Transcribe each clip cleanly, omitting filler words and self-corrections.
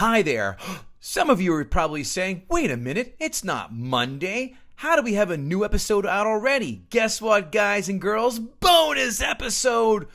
Hi there. Some of you are probably saying, wait a minute, it's not Monday. How do we have a new episode out already? Guess what, guys and girls? Bonus episode!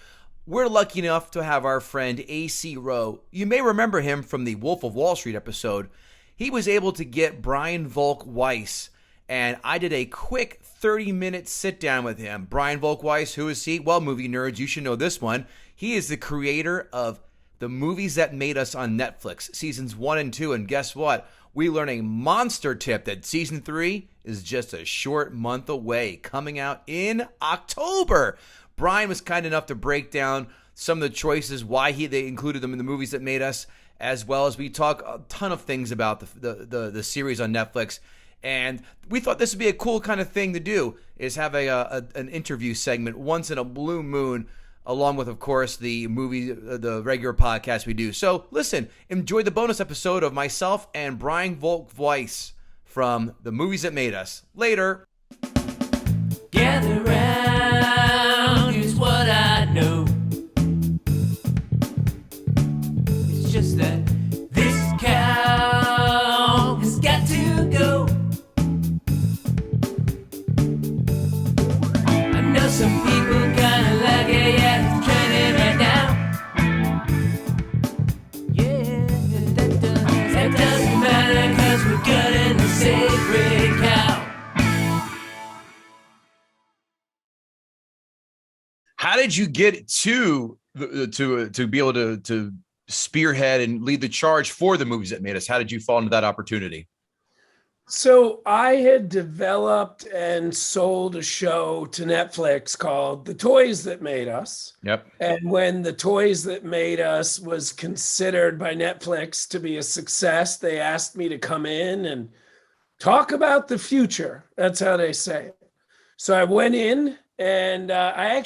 We're lucky enough to have our friend AC Rowe. You may remember him from the Wolf of Wall Street episode. He was able to get Brian Volk Weiss, and I did a quick 30-minute sit-down with him. Brian Volk Weiss, who is he? Well, movie nerds, you should know this one. He is the creator of The Movies That Made Us on Netflix, seasons 1 and 2, and guess what? We learn a monster tip that season 3 is just a short month away, coming out in October. Brian was kind enough to break down some of the choices, why they included them in The Movies That Made Us, as well as we talk a ton of things about the series on Netflix. And we thought this would be a cool kind of thing to do, is have an interview segment once in a blue moon, along with, of course, the regular podcast we do. So listen, enjoy the bonus episode of myself and Brian Volk Weiss from The Movies That Made Us. Later. Gather round, here's what I know. It's just that this cow has got to go. I know some people kinda like it, yeah, it's trending right now. Yeah, that doesn't matter, 'cause we're gutting the sacred cow. How did you get to be able to spearhead and lead the charge for The Movies That Made Us? How did you fall into that opportunity? So I had developed and sold a show to Netflix called The Toys That Made Us. Yep. And when The Toys That Made Us was considered by Netflix to be a success, they asked me to come in and talk about the future. That's how they say it. So I went in and I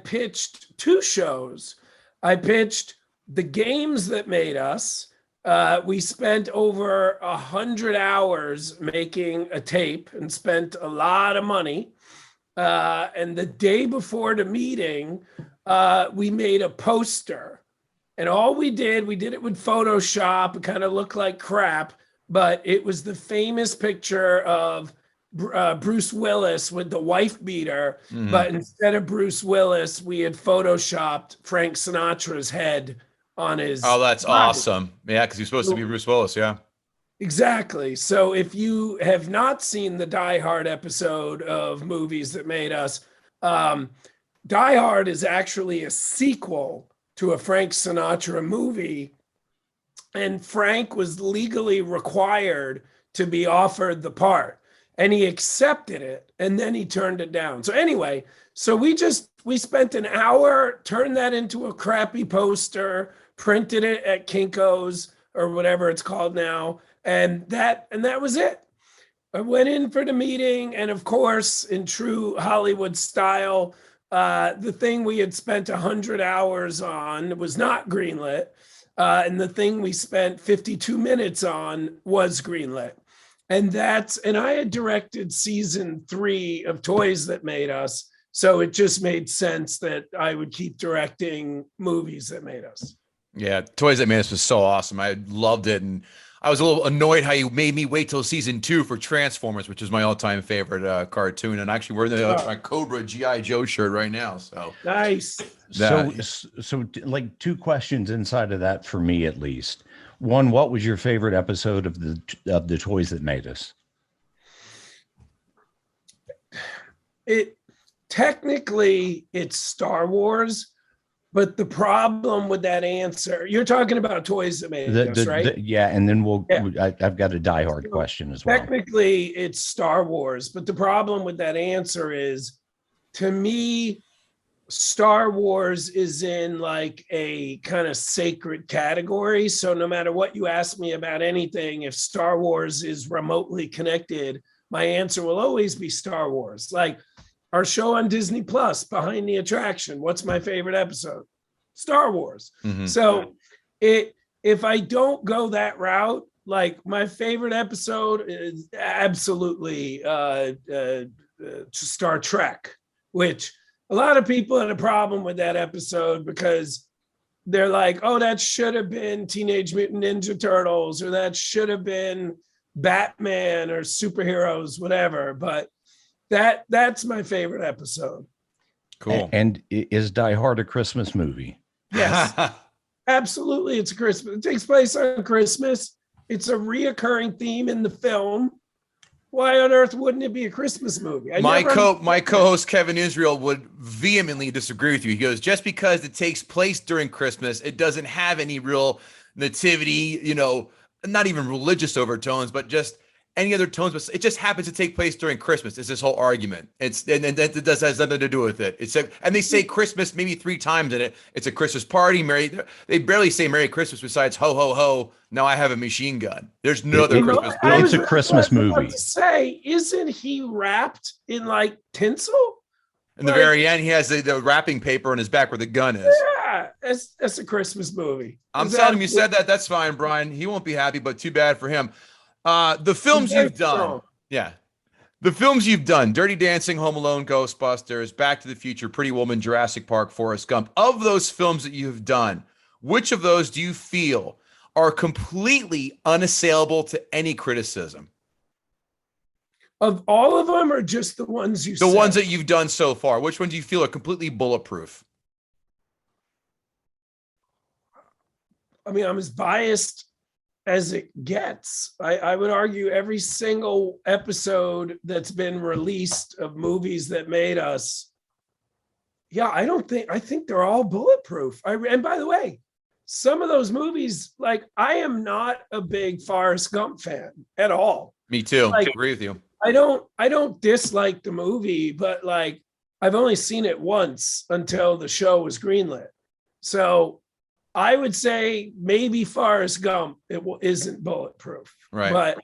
pitched two shows. I pitched The Games That Made Us. We spent over 100 hours making a tape and spent a lot of money. And the day before the meeting, we made a poster. And all we did it with Photoshop. It kind of looked like crap, but it was the famous picture of Bruce Willis with the wife beater. Mm-hmm. But instead of Bruce Willis, we had Photoshopped Frank Sinatra's head on his that's body. Awesome. Yeah, because he's supposed to be Bruce Willis. Yeah, exactly. So if you have not seen the Die Hard episode of Movies That Made Us, Die Hard is actually a sequel to a Frank Sinatra movie, and Frank was legally required to be offered the part, and he accepted it, and then he turned it down. So anyway, we spent an hour, turned that into a crappy poster, printed it at Kinko's or whatever it's called now, and that was it. I went in for the meeting, and of course, in true Hollywood style, the thing we had spent 100 hours on was not greenlit, and the thing we spent 52 minutes on was greenlit. And I had directed season 3 of Toys That Made Us, so it just made sense that I would keep directing Movies That Made Us. Yeah, Toys That Made Us was so awesome. I loved it, and I was a little annoyed how you made me wait till season 2 for Transformers, which is my all-time favorite cartoon. And actually, wearing my Cobra G.I. Joe shirt right now. So nice. So like 2 questions inside of that for me at least. One, what was your favorite episode of the Toys That Made Us? Technically, it's Star Wars, but the problem with that answer, you're talking about Toys That Made Us, right? Yeah, and then I've got a Die Hard question as well. Technically, it's Star Wars, but the problem with that answer is, to me, Star Wars is in like a kind of sacred category. So no matter what you ask me about anything, if Star Wars is remotely connected, my answer will always be Star Wars. Like our show on Disney Plus, Behind the Attraction, what's my favorite episode? Star Wars. Mm-hmm. So if I don't go that route, like my favorite episode is absolutely Star Trek, which a lot of people had a problem with that episode because they're like, oh, that should have been Teenage Mutant Ninja Turtles, or that should have been Batman or superheroes, whatever. But that's my favorite episode. Cool. And is Die Hard a Christmas movie? Yes, absolutely. It's a Christmas. It takes place on Christmas. It's a reoccurring theme in the film. Why on earth wouldn't it be a Christmas movie? My co-host Kevin Israel would vehemently disagree with you. He goes, just because it takes place during Christmas, it doesn't have any real nativity, not even religious overtones, but just any other tones. But it just happens to take place during Christmas. It's this whole argument. And that does has nothing to do with it. And they say Christmas maybe 3 times in it. It's a Christmas party. They barely say Merry Christmas besides ho ho ho. Now I have a machine gun. There's no other Christmas. It's a Christmas movie. Say, isn't he wrapped in like tinsel? In the very end, he has the wrapping paper on his back where the gun is. Yeah, that's a Christmas movie. I'm telling him you said that. That's fine, Brian. He won't be happy, but too bad for him. The films you've done. Yeah. The films you've done, Dirty Dancing, Home Alone, Ghostbusters, Back to the Future, Pretty Woman, Jurassic Park, Forrest Gump. Of those films that you've done, which of those do you feel are completely unassailable to any criticism? Of all of them, or just the ones you said? The ones that you've done so far. Which ones do you feel are completely bulletproof? I mean, I'm as biased as it gets. I would argue every single episode that's been released of movies that made us. Yeah, I think they're all bulletproof. And by the way, some of those movies, like, I am not a big Forrest Gump fan at all. Me too. Like, I agree with you. I don't dislike the movie, but like, I've only seen it once until the show was greenlit. So I would say maybe Forrest Gump isn't bulletproof, right? But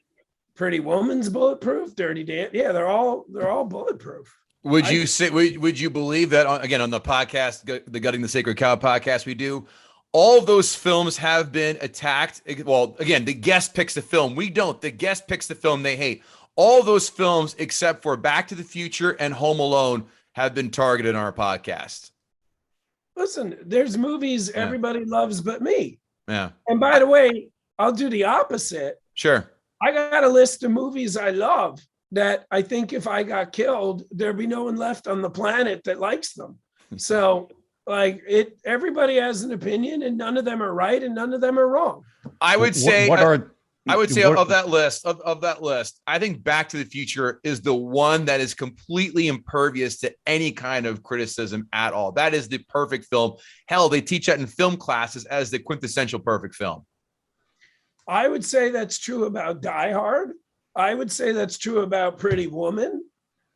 Pretty Woman's bulletproof. Dirty Dancing, yeah, they're all bulletproof. Would you say? Would you believe that on the podcast, the Gutting the Sacred Cow podcast we do? All of those films have been attacked. Well, again, the guest picks the film. We don't. The guest picks the film they hate. All those films, except for Back to the Future and Home Alone, have been targeted on our podcast. Listen, there's movies everybody loves but me. Yeah. And by the way, I'll do the opposite. Sure. I got a list of movies I love that I think if I got killed, there'd be no one left on the planet that likes them. So like everybody has an opinion, and none of them are right and none of them are wrong. I would say of that list, I think Back to the Future is the one that is completely impervious to any kind of criticism at all. That is the perfect film. Hell, they teach that in film classes as the quintessential perfect film. I would say that's true about Die Hard. I would say that's true about Pretty Woman.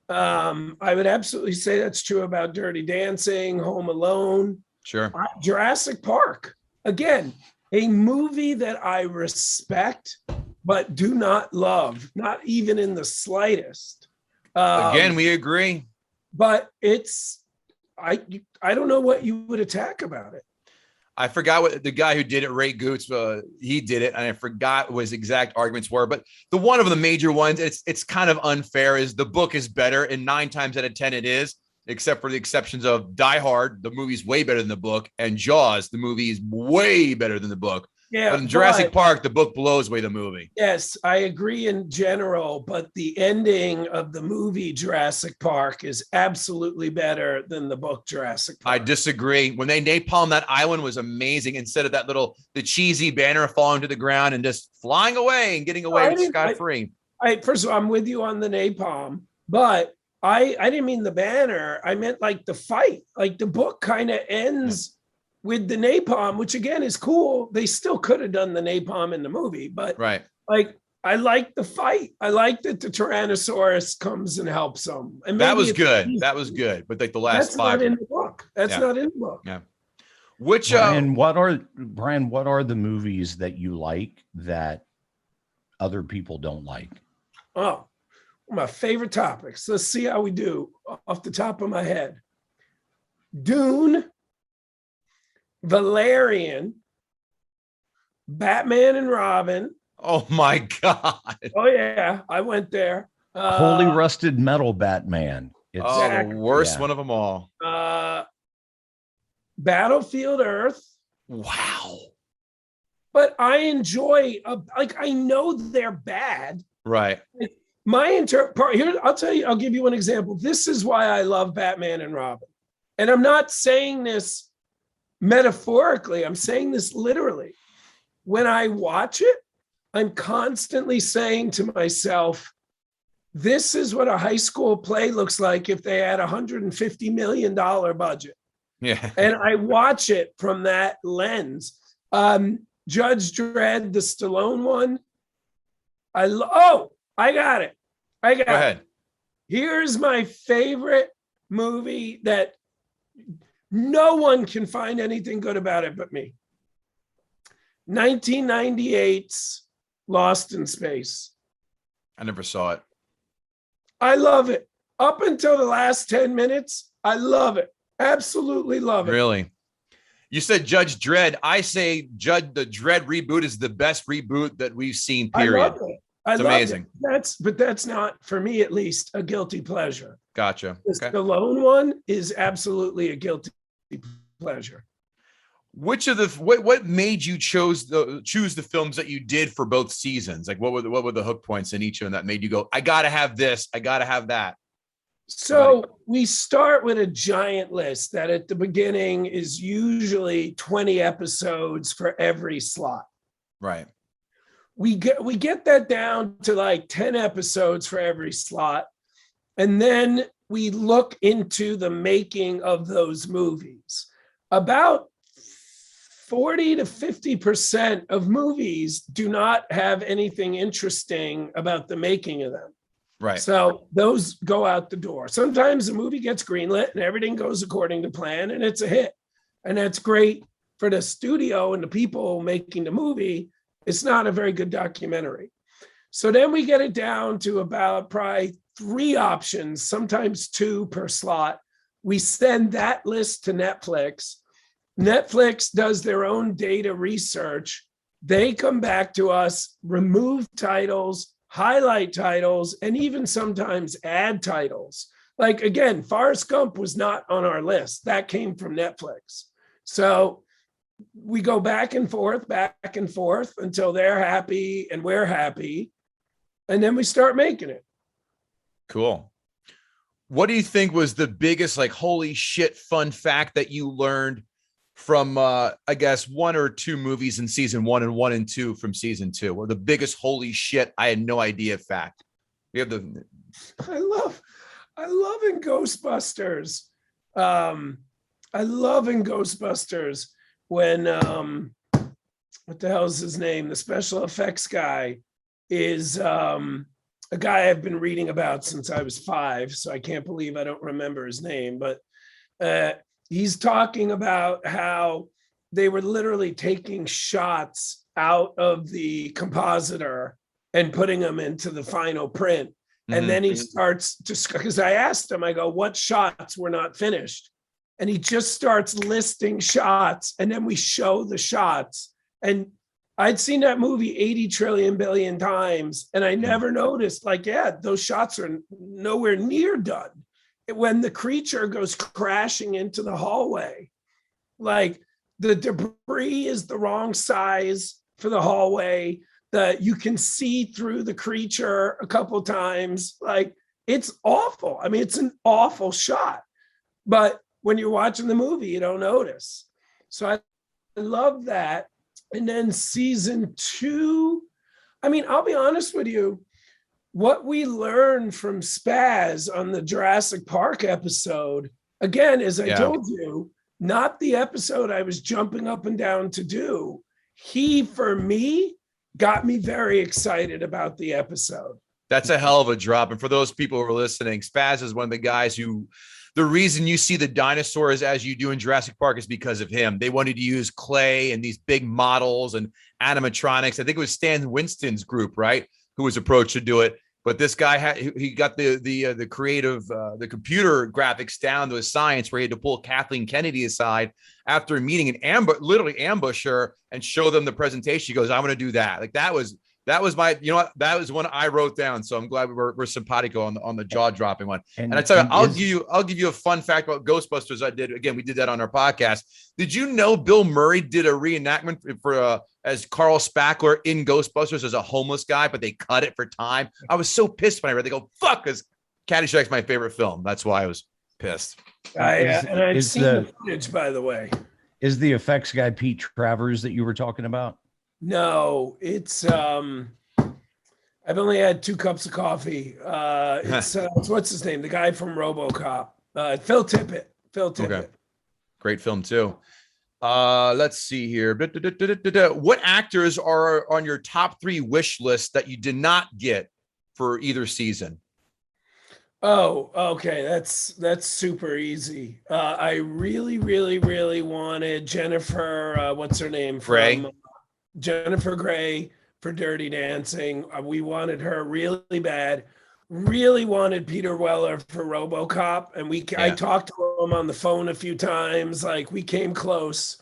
I would absolutely say that's true about Dirty Dancing, Home Alone. Sure. Jurassic Park. Again, a movie that I respect, but do not love, not even in the slightest. Again, we agree. But I don't know what you would attack about it. I forgot what the guy who did it, Ray Goots, he did it, and I forgot what his exact arguments were. But one of the major ones, it's kind of unfair, is the book is better, and 9 times out of 10 it is, except for the exceptions of Die Hard, the movie's way better than the book, and Jaws, the movie is way better than the book. Yeah, but in Jurassic Park, the book blows away the movie. Yes, I agree in general, but the ending of the movie Jurassic Park is absolutely better than the book Jurassic Park. I disagree. When they napalm that island was amazing. Instead of the cheesy banner falling to the ground and just flying away and getting away scot-free. First of all, I'm with you on the napalm, but I didn't mean the banner. I meant like the fight. Like the book kind of ends with the napalm, which again is cool. They still could have done the napalm in the movie, but right. Like I like the fight. I like that the Tyrannosaurus comes and helps them. And that was good. That was good. But like the last 5. That's not in the book. That's not in the book. Yeah. Which Brian, what are the movies that you like that other people don't like? Oh, my favorite topics. Let's see how we do off the top of my head. Dune, Valerian, Batman and Robin. Oh my God. Oh yeah, I went there. Holy Rusted Metal Batman. It's the worst one of them all. Battlefield Earth. Wow. But I enjoy, I know they're bad. Right. Here, I'll give you one example. This is why I love Batman and Robin. And I'm not saying this metaphorically, I'm saying this literally. When I watch it, I'm constantly saying to myself, this is what a high school play looks like if they had $150 million budget. Yeah. And I watch it from that lens. Judge Dredd, the Stallone one. I got it. Go ahead. Here's my favorite movie that no one can find anything good about it but me. 1998's Lost in Space. I never saw it. I love it. Up until the last 10 minutes, I love it. Absolutely love it. Really? You said Judge Dredd. I say the Dredd reboot is the best reboot that we've seen, period. I love it. It's amazing. That's not, for me at least, a guilty pleasure. Gotcha. The Stallone one is absolutely a guilty pleasure. Which of what made you choose the films that you did for both seasons? Like what were the hook points in each of them that made you go, I gotta have this, I gotta have that? So we start with a giant list that at the beginning is usually 20 episodes for every slot. Right. We get that down to like 10 episodes for every slot. And then we look into the making of those movies. About 40 to 50% of movies do not have anything interesting about the making of them. Right. So those go out the door. Sometimes the movie gets greenlit and everything goes according to plan and it's a hit. And that's great for the studio and the people making the movie. It's not a very good documentary. So then we get it down to about probably 3 options, sometimes 2 per slot. We send that list to Netflix. Netflix does their own data research. They come back to us, remove titles, highlight titles, and even sometimes add titles. Like, again, Forrest Gump was not on our list. That came from Netflix. So we go back and forth until they're happy and we're happy. And then we start making it. Cool. What do you think was the biggest, like, holy shit, fun fact that you learned from, I guess, 1 or 2 movies in season 1 and 1 and 2 from season 2? Or the biggest holy shit, I had no idea fact? We have the. I love in Ghostbusters. I love in Ghostbusters when what the hell is his name? The special effects guy is a guy I've been reading about since I was 5, so I can't believe I don't remember his name. But he's talking about how they were literally taking shots out of the compositor and putting them into the final print. And then he starts just, because I asked him, I go, what shots were not finished? And he just starts listing shots, and then we show the shots. And I'd seen that movie 80 trillion billion times, and I never noticed, like, yeah, those shots are nowhere near done. When the creature goes crashing into the hallway, like, the debris is the wrong size for the hallway. You can see through the creature a couple times. Like, it's awful. I mean, it's an awful shot. But when you're watching the movie, you don't notice. So I love that. And then season 2, I mean, I'll be honest with you, what we learned from Spaz on the Jurassic Park episode, again, as I told you, not the episode I was jumping up and down to do. He, for me, got me very excited about the episode. That's a hell of a drop. And for those people who are listening, Spaz is one of the guys who, the reason you see the dinosaurs as you do in Jurassic Park is because of him. They wanted to use clay and these big models and animatronics. I think it was Stan Winston's group, right, who was approached to do it. But this guy he got the creative, the computer graphics down to a science where he had to pull Kathleen Kennedy aside after meeting literally ambush her and show them the presentation. He goes, "I'm going to do that." Like, that was That was my, you know what? That was one I wrote down. So I'm glad we're simpatico on the jaw dropping one. And I tell you, I'll give you a fun fact about Ghostbusters. I did, again, we did that on our podcast. Did you know Bill Murray did a reenactment for as Carl Spackler in Ghostbusters as a homeless guy, but they cut it for time? I was so pissed when I read. They go, fuck, because Caddyshack's my favorite film. That's why I was pissed. And I've seen the footage, by the way. Is the effects guy Pete Travers that you were talking about? No, it's I've only had 2 cups of coffee. It's what's his name? The guy from RoboCop. Phil Tippett. Okay. Great film too. Let's see here. What actors are on your top 3 wish list that you did not get for either season? Oh, okay. That's super easy. I really, really, really wanted Jennifer. What's her name? Grey. Jennifer Grey for Dirty Dancing. We wanted her really bad. Really wanted Peter Weller for RoboCop, and I talked to him on the phone a few times. Like, we came close.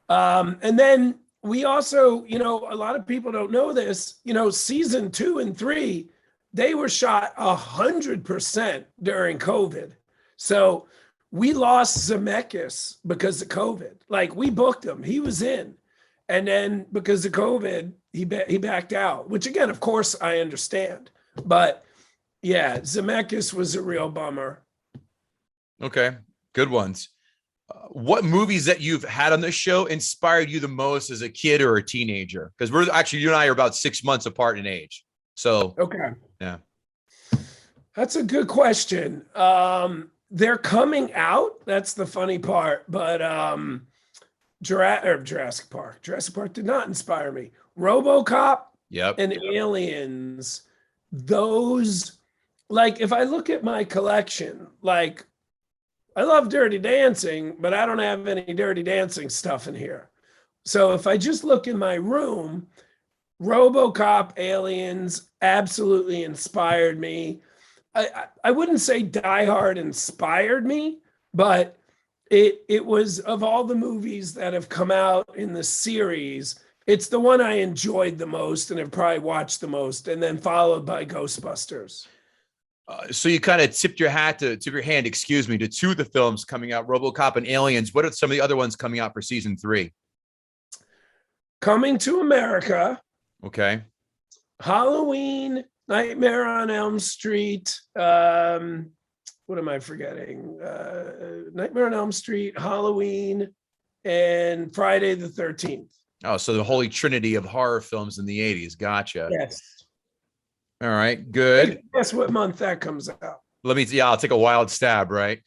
And then we also, a lot of people don't know this. Season 2 and 3, they were shot 100% during COVID. So we lost Zemeckis because of COVID. Like, we booked him; he was in. And then because of COVID, he backed out, which again, of course, I understand. But yeah, Zemeckis was a real bummer. Okay, good ones. What movies that you've had on this show inspired you the most as a kid or a teenager? Because you and I are about 6 months apart in age. So, okay. Yeah. That's a good question. They're coming out. That's the funny part. But Jurassic Park. Jurassic Park did not inspire me. RoboCop and Aliens, those, like, if I look at my collection, like, I love Dirty Dancing, but I don't have any Dirty Dancing stuff in here. So if I just look in my room, RoboCop, Aliens absolutely inspired me. I wouldn't say Die Hard inspired me, but it was, of all the movies that have come out in the series, it's the one I enjoyed the most and have probably watched the most, and then followed by Ghostbusters. So you kind of tipped your hand, to 2 of the films coming out, RoboCop and Aliens. What are some of the other ones coming out for season 3? Coming to America. Okay. Halloween, Nightmare on Elm Street. What am I forgetting? Nightmare on Elm Street, Halloween, and Friday the 13th. Oh, so the holy trinity of horror films in the 80s. Gotcha. Yes. All right, good. Guess what month that comes out? I'll take a wild stab, right?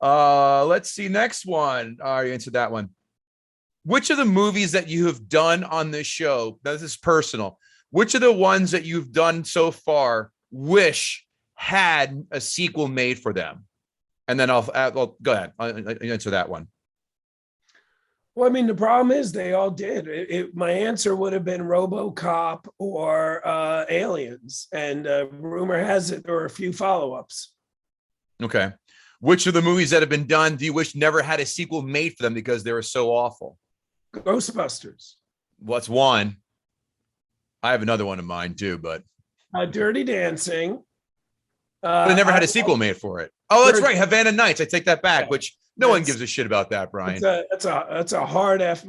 Let's see. Next one. I already answered that one. Which of the movies that you have done on this show, this is personal, which of the ones that you've done so far wish had a sequel made for them? And then I'll go ahead. I'll answer that one. Well, I mean, the problem is they all did. My answer would have been RoboCop or Aliens. And rumor has it there were a few follow-ups. Okay. Which of the movies that have been done do you wish never had a sequel made for them because they were so awful? Ghostbusters. What's one? I have another one in mind too, but Dirty Dancing. But they never had a sequel made for it. Oh, that's right. Havana Nights. I take that back, which no one gives a shit about that, Brian. That's a hard F-.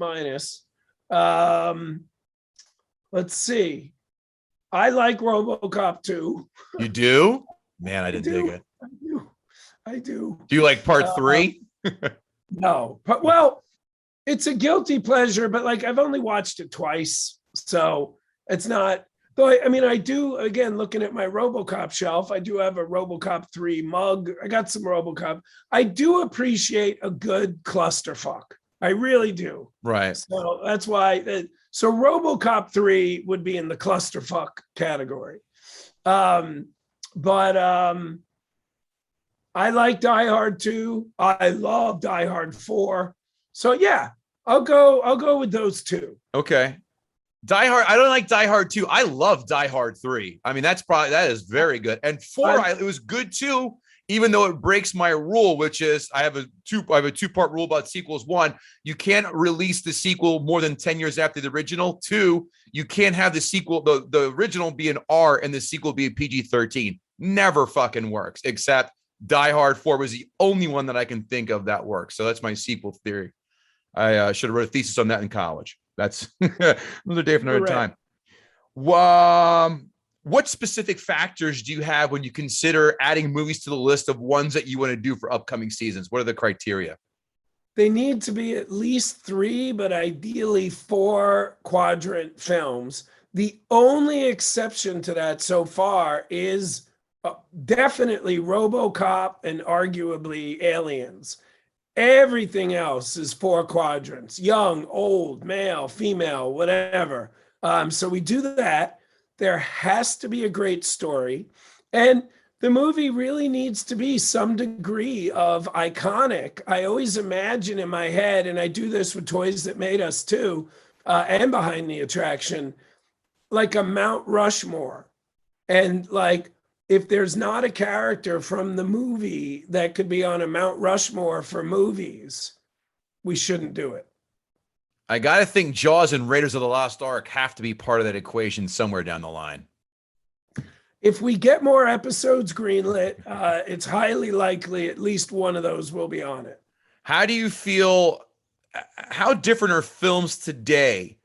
Let's see. I like RoboCop 2. You do? Man, I didn't dig it. I do. Do you like part 3? No. Well, it's a guilty pleasure, but like I've only watched it twice. So it's not. Though I do, again, looking at my RoboCop shelf, I do have a RoboCop 3 mug. I got some RoboCop. I do appreciate a good clusterfuck. I really do. Right. So that's why. So RoboCop 3 would be in the clusterfuck category. But I like Die Hard 2. I love Die Hard 4. So yeah, I'll go with those 2. Okay. Die Hard. I don't like Die Hard 2. I love Die Hard 3. I mean, that is very good. And 4, it was good too. even though it breaks my rule, which is I have a two-part rule about sequels. One, you can't release the sequel more than 10 years after the original. Two, you can't have the sequel, the original be an R and the sequel be a PG-13. Never fucking works, except Die Hard 4 was the only one that I can think of that works. So that's my sequel theory. I should have wrote a thesis on that in college. That's another day for another time. What specific factors do you have when you consider adding movies to the list of ones that you want to do for upcoming seasons? What are the criteria? They need to be at least 3, but ideally 4 quadrant films. The only exception to that so far is definitely RoboCop and arguably Aliens. Everything else is 4 quadrants: young, old, male, female, whatever. So we do that. There has to be a great story. And the movie really needs to be some degree of iconic. I always imagine in my head, and I do this with Toys That Made Us too, and Behind the Attraction, like a Mount Rushmore. And like, if there's not a character from the movie that could be on a Mount Rushmore for movies, we shouldn't do it. I got to think Jaws and Raiders of the Lost Ark have to be part of that equation somewhere down the line. If we get more episodes greenlit, it's highly likely at least one of those will be on it. How do you feel? How different are films today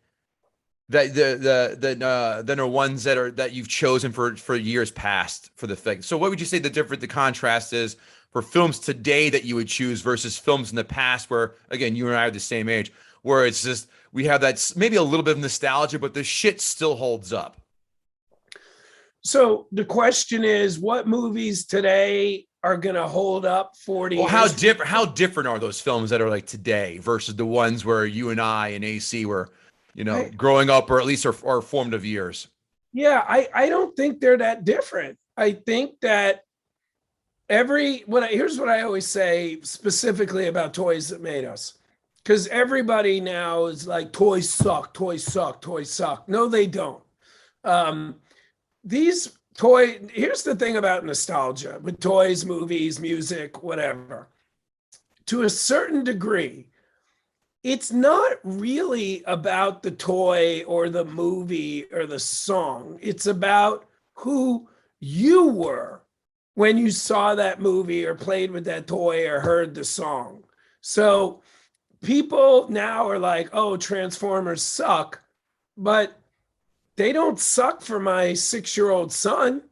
that are ones that you've chosen for years past for the thing? So what would you say the contrast is for films today that you would choose versus films in the past where, again, you and I are the same age, where it's just we have that maybe a little bit of nostalgia, but the shit still holds up? So the question is, what movies today are going to hold up 40 years? How different are those films that are like today versus the ones where you and I and AC were, growing up, or at least our formative years? Yeah, I don't think they're that different. I think that here's what I always say specifically about Toys That Made Us. Because everybody now is like, toys suck, toys suck, toys suck. No, they don't. Here's the thing about nostalgia with toys, movies, music, whatever. To a certain degree, it's not really about the toy or the movie or the song. It's about who you were when you saw that movie or played with that toy or heard the song. So people now are like, oh, Transformers suck, but they don't suck for my 6-year-old son.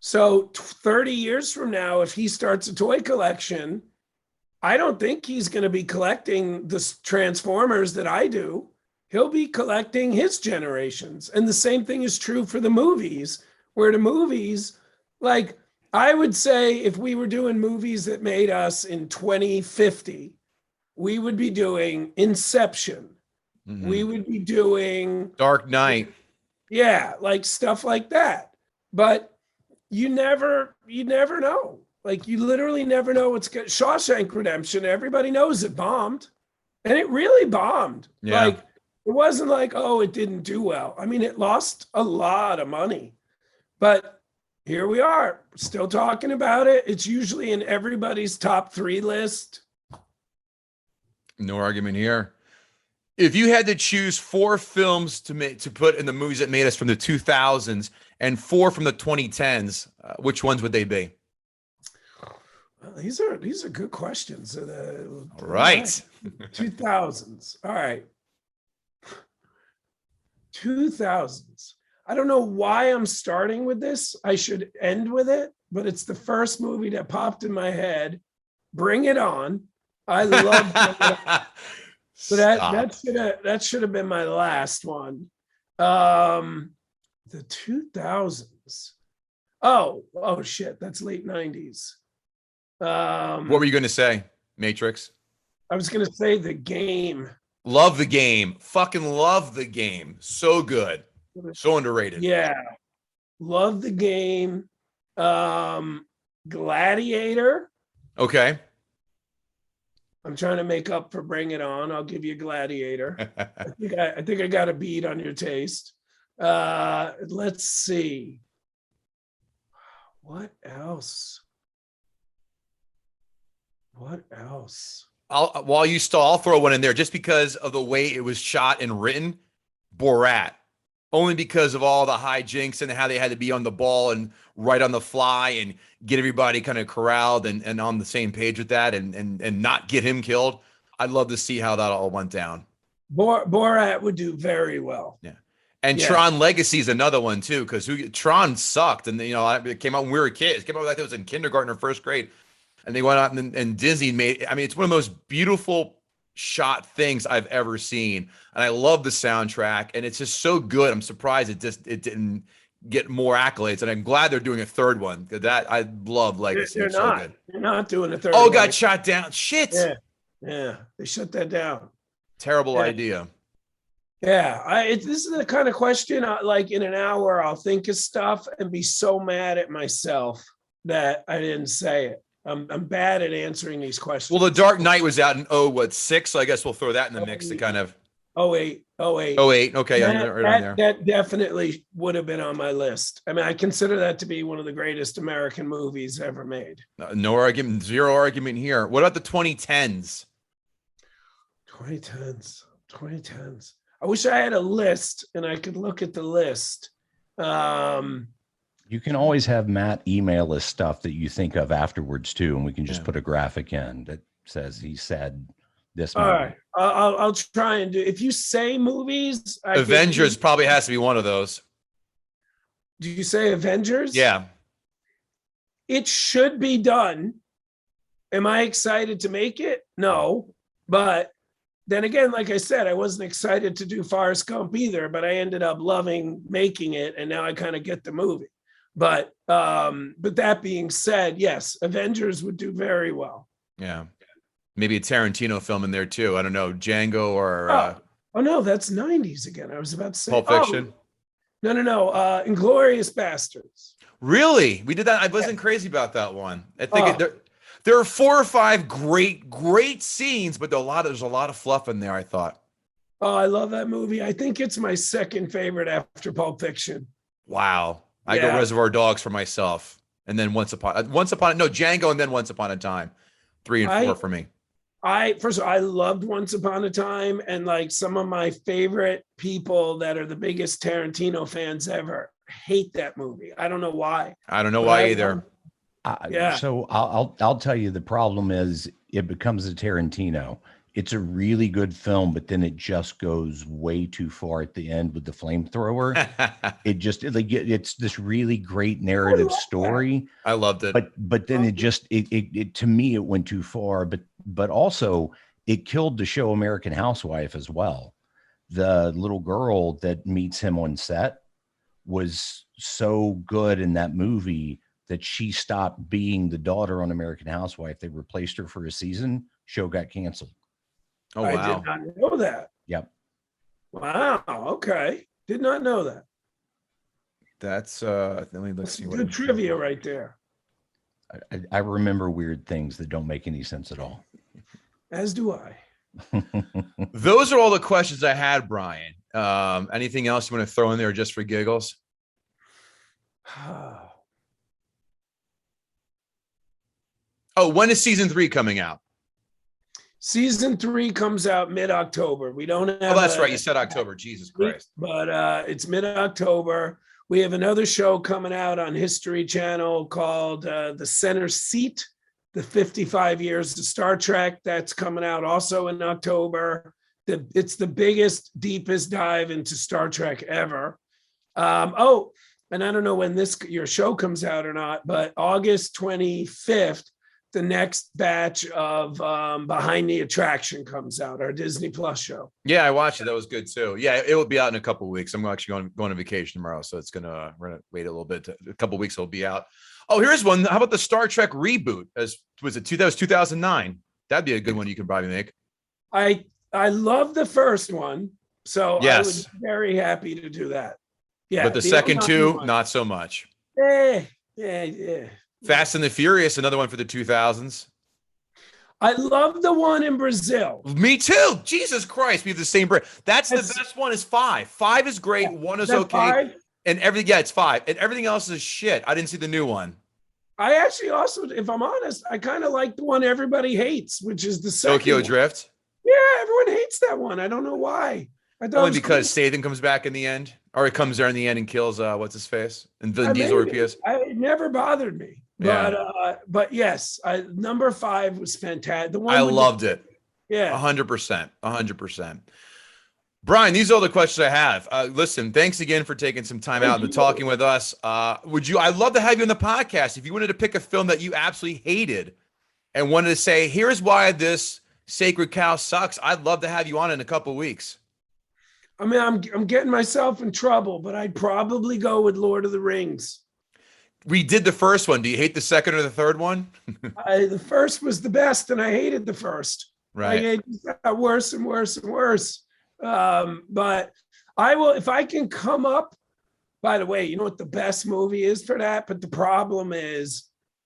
So 30 years from now, if he starts a toy collection, I don't think he's going to be collecting the Transformers that I do. He'll be collecting his generations. And the same thing is true for the movies, where the movies, like I would say if we were doing movies that made us in 2050, we would be doing Inception. Mm-hmm. We would be doing Dark Knight. Yeah, like stuff like that. But you never know. Like you literally never know what's good. Shawshank Redemption, everybody knows it bombed. And it really bombed. Yeah. Like it wasn't like, oh, it didn't do well. I mean, it lost a lot of money. But here we are, still talking about it. It's usually in everybody's top 3 list. No argument here. If you had to choose 4 films to put in the movies that made us from the 2000s and 4 from the 2010s, which ones would they be? Well, these are good questions. All right. 2000s. All right. 2000s. I don't know why I'm starting with this. I should end with it, but it's the first movie that popped in my head. Bring It On. I love it. So that should have been my last one. The 2000s. Oh shit, that's late 90s. What were you going to say? Matrix? I was going to say The Game. Love The Game. Fucking love The Game. So good. So underrated. Yeah. Love The Game. Gladiator. Okay. I'm trying to make up for Bring It On. I'll give you Gladiator. I think I got a beat on your taste. Let's see. What else? What else? While you stall, I'll throw one in there just because of the way it was shot and written. Borat, only because of all the hijinks and how they had to be on the ball and right on the fly and get everybody kind of corralled and on the same page with that and not get him killed. I'd love to see how that all went down. Borat would do very well. Yeah. And Yeah. Tron Legacy is another one too, because Tron sucked, and it came out when we were kids. It came out like it was in kindergarten or first grade, and they went out and Disney made. I mean, it's one of the most beautiful shot things I've ever seen, and I love the soundtrack, and it's just so good. I'm surprised it didn't get more accolades, and I'm glad they're doing a third one because that I love Legacy. They're It's not. so good. They're not doing a third. Oh, one. got shot down. Shit. Yeah. They shut that down. Terrible idea. Yeah, this is the kind of question, like in an hour, I'll think of stuff and be so mad at myself that I didn't say it. I'm bad at answering these questions. Well, The Dark Knight was out in 6, so I guess we'll throw that in the mix to kind of. 08. 08. Okay, right on there. That definitely would have been on my list. I mean, I consider that to be one of the greatest American movies ever made. No argument, zero argument here. What about the 2010s? 2010s. I wish I had a list and I could look at the list. You can always have Matt email us stuff that you think of afterwards too, and we can just put a graphic in that says he said this. All movie. right, I'll try and do. If you say movies, Avengers probably has to be one of those. Do you say Avengers? Yeah. It should be done. Am I excited to make it? No, but then again, like I said, I wasn't excited to do Forrest Gump either, but I ended up loving making it, and now I kind of get the movie. But that being said, yes, Avengers would do very well. Yeah. Maybe a Tarantino film in there too. I don't know, Django or oh no, that's 90s again. I was about to say Pulp Fiction. No. Inglourious Bastards. Really? We did that. I wasn't crazy about that one. I think there are 4 or 5 great scenes, but there's a lot of fluff in there, I thought. Oh, I love that movie. I think it's my second favorite after Pulp Fiction. Wow. I go Reservoir Dogs for myself. And then Django and then Once Upon a Time. 3 and 4 for me. First of all, I loved Once Upon a Time, and like some of my favorite people that are the biggest Tarantino fans ever hate that movie. I don't know why. I don't know why either. So I'll tell you, the problem is it becomes a Tarantino. It's a really good film, but then it just goes way too far at the end with the flamethrower. It's this really great narrative story. I loved it. But then it to me, it went too far, but also it killed the show American Housewife as well. The little girl that meets him on set was so good in that movie that she stopped being the daughter on American Housewife. They replaced her for a season. Show got canceled. Oh, wow. I did not know that. Yep. Wow. Okay. Did not know that. That's let's see what good trivia right there. I remember weird things that don't make any sense at all. As do I. Those are all the questions I had, Brian. Anything else you want to throw in there just for giggles? Oh, when is season 3 coming out? Season 3 comes out mid-October. We don't have. Oh, that's right. You said October. Jesus Christ. But it's mid-October. We have another show coming out on History Channel called The Center Seat, the 55 years of Star Trek. That's coming out also in October. It's the biggest, deepest dive into Star Trek ever. And I don't know when your show comes out or not, but August 25th, the next batch of Behind the Attraction comes out, our Disney Plus show. Yeah, I watched it. That was good too. Yeah, it will be out in a couple of weeks. I'm actually going on vacation tomorrow, so we're gonna wait a little bit. A couple of weeks it'll be out. Oh, here's one. How about the Star Trek reboot? That was 2009. That'd be a good one you could probably make. I love the first one, so yes. I was very happy to do that. Yeah, but the second two, not so much. Yeah. Fast and the Furious, another one for the 2000s. I love the one in Brazil. Me too. Jesus Christ, we have the same brain. That's the best one. Is 5. 5 is great. 1 is okay. 5? And everything. Yeah, it's 5. And everything else is shit. I didn't see the new one. I actually also, if I'm honest, I kind of like the one everybody hates, which is the second Tokyo one. Drift. Yeah, everyone hates that one. I don't know why. I thought Only it was because cool. Statham comes back in the end, or it comes there in the end and kills what's his face, and Vin Diesel Maybe. reappears. It never bothered me. Yeah. But yes, number 5 was fantastic. The one I with loved it. Yeah. 100%. 100%. Brian, these are all the questions I have. Listen, thanks again for taking some time out and talking with us. I'd love to have you on the podcast. If you wanted to pick a film that you absolutely hated and wanted to say, here's why this Sacred Cow sucks, I'd love to have you on in a couple of weeks. I mean, I'm getting myself in trouble, but I'd probably go with Lord of the Rings. We did the first one. Do you hate the second or the third one? The first was the best, and I hated the first. Right. It got worse and worse and worse. But I will, if I can come up, by the way, you know what the best movie is for that? But the problem is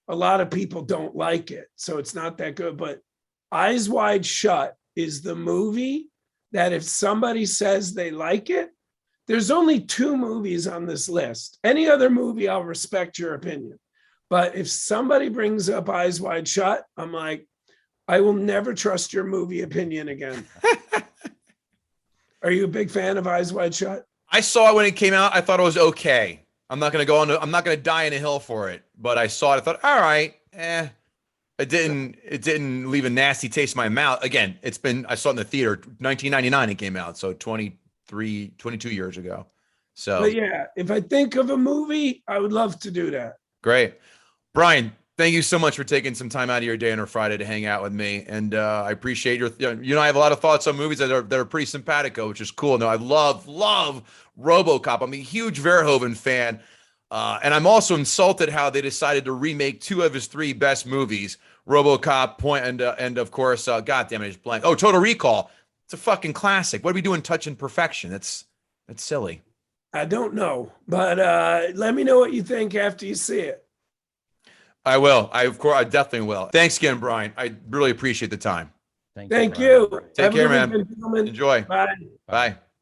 a lot of people don't like it. So it's not that good. But Eyes Wide Shut is the movie that if somebody says they like it, there's only 2 movies on this list. Any other movie, I'll respect your opinion. But if somebody brings up Eyes Wide Shut, I'm like, I will never trust your movie opinion again. Are you a big fan of Eyes Wide Shut? I saw it when it came out. I thought it was okay. I'm not going to die in a hill for it, but I saw it. I thought, all right, It didn't leave a nasty taste in my mouth. Again, I saw it in the theater, 1999 it came out, so 22 years ago. So, but yeah, if I think of a movie, I would love to do that. Great. Brian, thank you so much for taking some time out of your day on a Friday to hang out with me. And I appreciate I have a lot of thoughts on movies that are pretty simpatico, which is cool. No, I love RoboCop. I'm a huge Verhoeven fan. And I'm also insulted how they decided to remake 2 of his 3 best movies, RoboCop, and of course, God damn it, it's blank. Oh, Total Recall. It's a fucking classic. What are we doing touching perfection? That's silly. I don't know, but let me know what you think after you see it. I will. I definitely will. Thanks again, Brian. I really appreciate the time. Thank you. Take care, Have a man. good weekend, gentlemen. Enjoy. Bye. Bye.